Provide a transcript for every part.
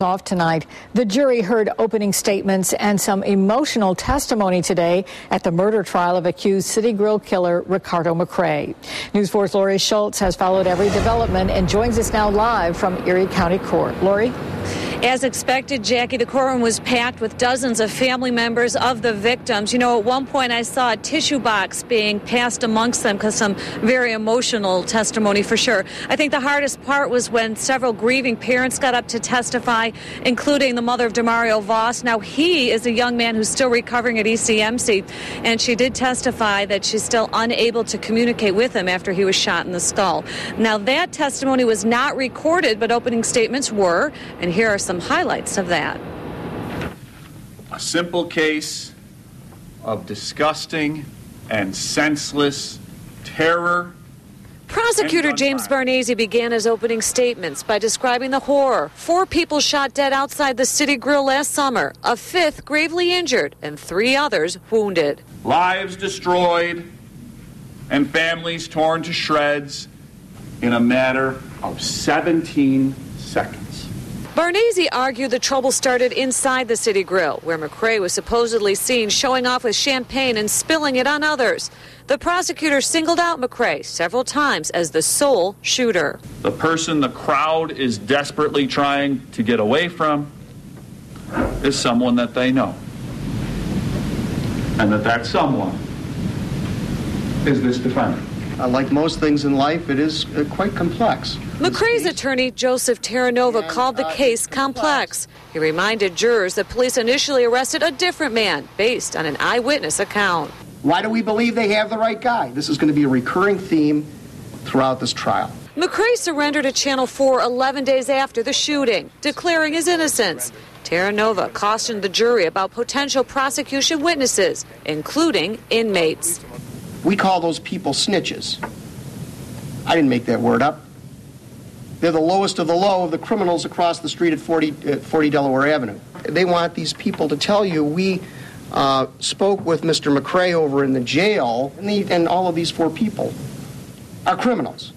off tonight. The jury heard opening statements and some emotional testimony today at the murder trial of accused City Grill killer Ricardo McCrae. News 4's Lori Schultz has followed every development and joins us now live from Erie County Court. Lori? As expected, Jackie, the courtroom was packed with dozens of family members of the victims. You know, at one point I saw a tissue box being passed amongst them because some very emotional testimony for sure. I think the hardest part was when several grieving parents got up to testify, including the mother of Demario Voss. Now, he is a young man who's still recovering at ECMC, and she did testify that she's still unable to communicate with him after he was shot in the skull. Now, that testimony was not recorded, but opening statements were, and here are some highlights of that. A simple case of disgusting and senseless terror. Prosecutor James Bargnesi began his opening statements by describing the horror. 4 people shot dead outside the City Grill last summer, a 5th gravely injured, and 3 others wounded. Lives destroyed and families torn to shreds in a matter of 17 seconds. Bargnesi argued the trouble started inside the City Grill, where McCrae was supposedly seen showing off with champagne and spilling it on others. The prosecutor singled out McCrae several times as the sole shooter. The person the crowd is desperately trying to get away from is someone that they know. And that someone is this defendant. Like most things in life, it is quite complex. McCrae's attorney, Joseph Terranova, called the case complex. He reminded jurors that police initially arrested a different man based on an eyewitness account. Why do we believe they have the right guy? This is going to be a recurring theme throughout this trial. McCrae surrendered at Channel 4 11 days after the shooting, declaring his innocence. Terranova cautioned the jury about potential prosecution witnesses, including inmates. We call those people snitches. I didn't make that word up. They're the lowest of the low of the criminals across the street at 40 Delaware Avenue. They want these people to tell you, we spoke with Mr. McCrae over in the jail, and all of these 4 people are criminals.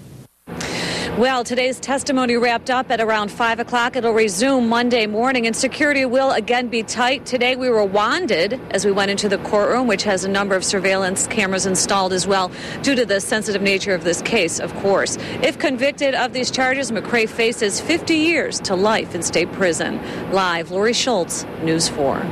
Well, today's testimony wrapped up at around 5 o'clock. It'll resume Monday morning, and security will again be tight. Today we were wanded as we went into the courtroom, which has a number of surveillance cameras installed as well, due to the sensitive nature of this case, of course. If convicted of these charges, McCrae faces 50 years to life in state prison. Live, Lori Schultz, News 4.